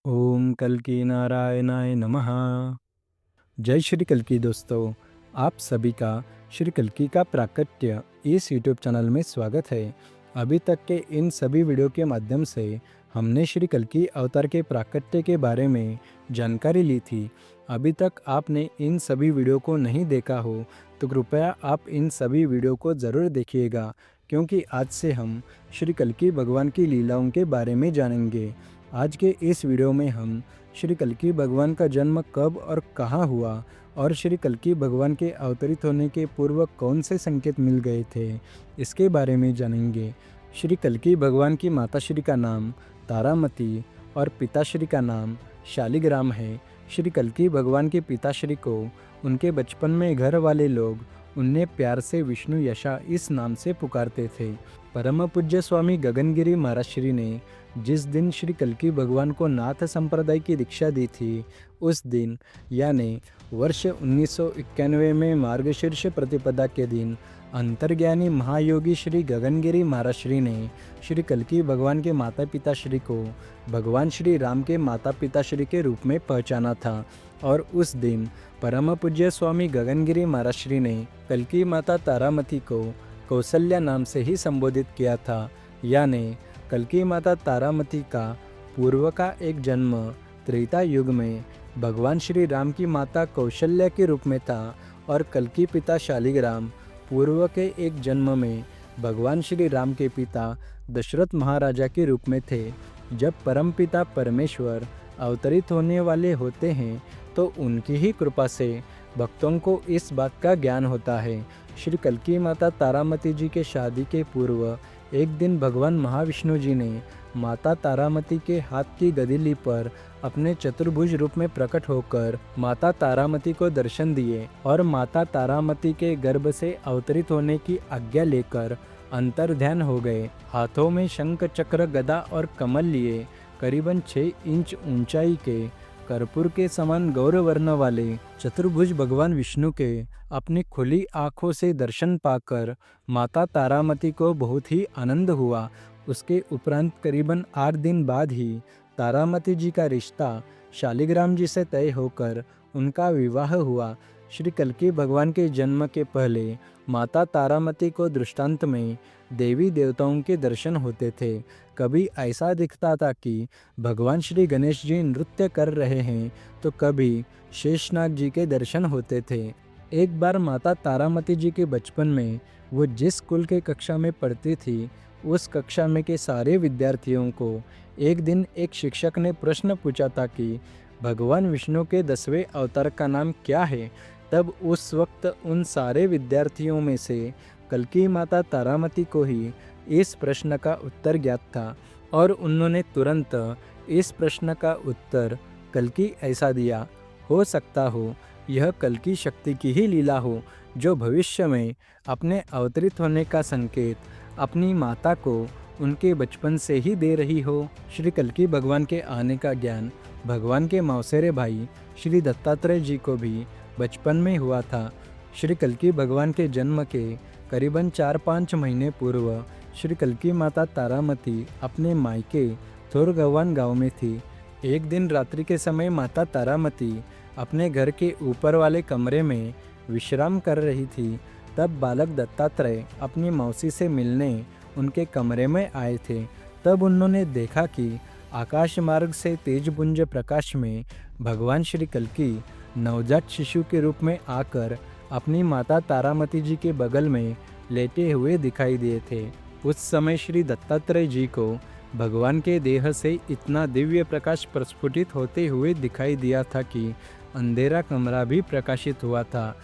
ओम कल्की नारायणाय नमः। जय श्री कल्की दोस्तों, आप सभी का श्री कल्की का प्राकट्य इस यूट्यूब चैनल में स्वागत है। अभी तक के इन सभी वीडियो के माध्यम से हमने श्री कल्की अवतार के प्राकट्य के बारे में जानकारी ली थी। अभी तक आपने इन सभी वीडियो को नहीं देखा हो तो कृपया आप इन सभी वीडियो को ज़रूर देखिएगा, क्योंकि आज से हम श्री कल्की भगवान की लीलाओं के बारे में जानेंगे। आज के इस वीडियो में हम श्री कल्की भगवान का जन्म कब और कहाँ हुआ और श्री कल्की भगवान के अवतरित होने के पूर्व कौन से संकेत मिल गए थे, इसके बारे में जानेंगे। श्री कल्की भगवान की माताश्री का नाम तारामती और पिताश्री का नाम शालिग्राम है। श्री कल्की भगवान के पिताश्री को उनके बचपन में घर वाले लोग उन्हें प्यार से विष्णु यशा इस नाम से पुकारते थे। परम पूज्य स्वामी गगनगिरी महाराज श्री ने जिस दिन श्री कल्की भगवान को नाथ संप्रदाय की दीक्षा दी थी, उस दिन यानी वर्ष 1991 में मार्गशीर्ष प्रतिपदा के दिन अंतर्ज्ञानी महायोगी श्री गगनगिरी महाराज श्री ने श्री कल्की भगवान के माता पिता श्री को भगवान श्री राम के माता पिता श्री के रूप में पहचाना था। और उस दिन परम पूज्य स्वामी गगनगिरी महाराज श्री ने कल्की माता तारामती को कौसल्या नाम से ही संबोधित किया था। यानी कल्की माता तारामती का पूर्व का एक जन्म त्रेता युग में भगवान श्री राम की माता कौशल्या के रूप में था और कल्की पिता शालिग्राम पूर्व के एक जन्म में भगवान श्री राम के पिता दशरथ महाराजा के रूप में थे। जब परमपिता परमेश्वर अवतरित होने वाले होते हैं तो उनकी ही कृपा से भक्तों को इस बात का ज्ञान होता है। श्री कल्की माता तारामती जी के शादी के पूर्व एक दिन भगवान महाविष्णु जी ने माता तारामती के हाथ की गदिली पर अपने चतुर्भुज रूप में प्रकट होकर माता तारामती को दर्शन दिए और माता तारामती के गर्भ से अवतरित होने की आज्ञा लेकर अंतर्ध्यान हो गए। हाथों में शंख चक्र गदा और कमल लिए करीबन 6 इंच ऊंचाई के कर्पूर के समान गौरवर्ण वाले चतुर्भुज भगवान विष्णु के अपनी खुली आँखों से दर्शन पाकर माता तारामती को बहुत ही आनंद हुआ। उसके उपरांत करीबन 8 दिन बाद ही तारामती जी का रिश्ता शालिग्राम जी से तय होकर उनका विवाह हुआ। श्री कल्की भगवान के जन्म के पहले माता तारामती को दृष्टांत में देवी देवताओं के दर्शन होते थे। कभी ऐसा दिखता था कि भगवान श्री गणेश जी नृत्य कर रहे हैं तो कभी शेषनाग जी के दर्शन होते थे। एक बार माता तारामती जी के बचपन में वो जिस स्कूल के कक्षा में पढ़ती थी, उस कक्षा में के सारे विद्यार्थियों को एक दिन एक शिक्षक ने प्रश्न पूछा था कि भगवान विष्णु के 10वें अवतार का नाम क्या है। तब उस वक्त उन सारे विद्यार्थियों में से कल्की माता तारामती को ही इस प्रश्न का उत्तर ज्ञात था और उन्होंने तुरंत इस प्रश्न का उत्तर कल्की ऐसा दिया, हो सकता हो यह कल्की शक्ति की ही लीला हो जो भविष्य में अपने अवतरित होने का संकेत अपनी माता को उनके बचपन से ही दे रही हो। श्री कल्की भगवान के आने का ज्ञान भगवान के मौसेरे भाई श्री दत्तात्रेय जी को भी बचपन में हुआ था। श्री कल्की भगवान के जन्म के करीबन 4-5 महीने पूर्व श्री कल्की माता तारामती अपने मायके थोरगव्हान गांव में थी। एक दिन रात्रि के समय माता तारामती अपने घर के ऊपर वाले कमरे में विश्राम कर रही थी। तब बालक दत्तात्रेय अपनी मौसी से मिलने उनके कमरे में आए थे। तब उन्होंने देखा कि आकाश मार्ग से तेजपुंज प्रकाश में भगवान श्री कल्की नवजात शिशु के रूप में आकर अपनी माता तारामती जी के बगल में लेटे हुए दिखाई दिए थे। उस समय श्री दत्तात्रेय जी को भगवान के देह से इतना दिव्य प्रकाश प्रस्फुटित होते हुए दिखाई दिया था कि अंधेरा कमरा भी प्रकाशित हुआ था।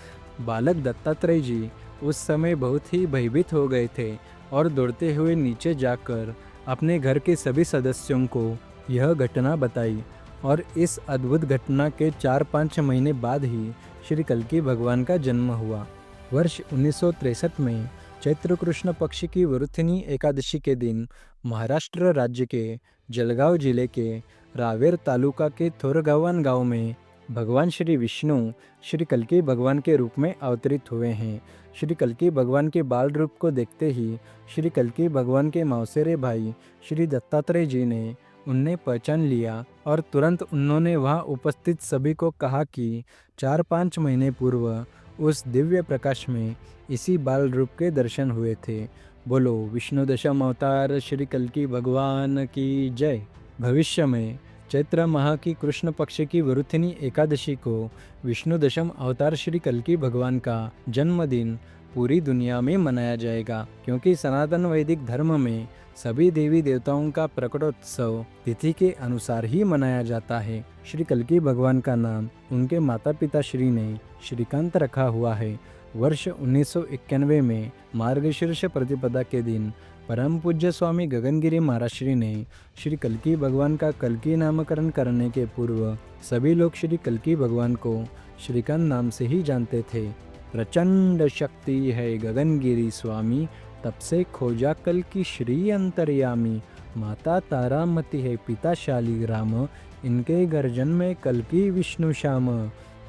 बालक दत्तात्रेय जी उस समय बहुत ही भयभीत हो गए थे और दौड़ते हुए नीचे जाकर अपने घर के सभी सदस्यों को यह घटना बताई। और इस अद्भुत घटना के 4-5 महीने बाद ही श्री कल्की भगवान का जन्म हुआ। वर्ष 1963 में चैत्र कृष्ण पक्ष की वरुथिनी एकादशी के दिन महाराष्ट्र राज्य के जलगांव जिले के रावेर तालुका के थोरगव्हान गांव में भगवान श्री विष्णु श्री कल्की भगवान के रूप में अवतरित हुए हैं। श्री कल्की भगवान के बाल रूप को देखते ही श्री कल्की भगवान के मौसेरे भाई श्री दत्तात्रेय जी ने उन्हें पहचान लिया और तुरंत उन्होंने वहाँ उपस्थित सभी को कहा कि 4-5 महीने पूर्व उस दिव्य प्रकाश में इसी बाल रूप के दर्शन हुए थे। बोलो विष्णु दशम अवतार श्री कल्कि भगवान की जय। भविष्य में चैत्र माह की कृष्ण पक्ष की वरुथिनी एकादशी को विष्णु दशम अवतार श्री कल्कि भगवान का जन्मदिन पूरी दुनिया में मनाया जाएगा, क्योंकि सनातन वैदिक धर्म में सभी देवी देवताओं का प्रकटोत्सव तिथि के अनुसार ही मनाया जाता है। श्री कल्कि भगवान का नाम उनके माता पिता श्री ने श्रीकांत रखा हुआ है। वर्ष 1991 में मार्गशीर्ष प्रतिपदा के दिन परम पूज्य स्वामी गगनगिरी महाराज श्री ने श्री कल्कि भगवान का कल्कि नामकरण करने के पूर्व सभी लोग श्री कल्कि भगवान को श्रीकांत नाम से ही जानते थे। प्रचंड शक्ति है गगनगिरी स्वामी, तब से खोजा कल्कि श्री अंतर्यामी। माता तारामती है पिता शालिग्राम, इनके गर्जन में कल्कि विष्णु श्याम।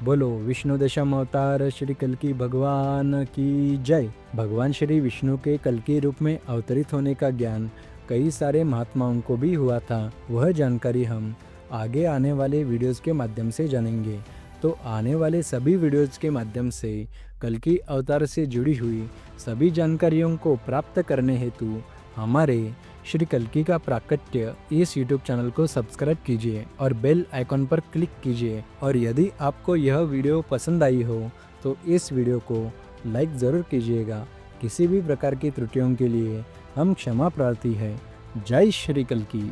बोलो विष्णु दशम अवतार श्री कल्कि भगवान की जय। भगवान श्री विष्णु के कल्कि रूप में अवतरित होने का ज्ञान कई सारे महात्माओं को भी हुआ था। वह जानकारी हम आगे आने वाले वीडियोस के माध्यम से जानेंगे। तो आने वाले सभी वीडियोस के माध्यम से कल्कि अवतार से जुड़ी हुई सभी जानकारियों को प्राप्त करने हेतु हमारे श्री कल्कि का प्राकट्य इस YouTube चैनल को सब्सक्राइब कीजिए और बेल आइकॉन पर क्लिक कीजिए। और यदि आपको यह वीडियो पसंद आई हो तो इस वीडियो को लाइक ज़रूर कीजिएगा। किसी भी प्रकार की त्रुटियों के लिए हम क्षमा प्रार्थी हैं। जय श्री कल्कि।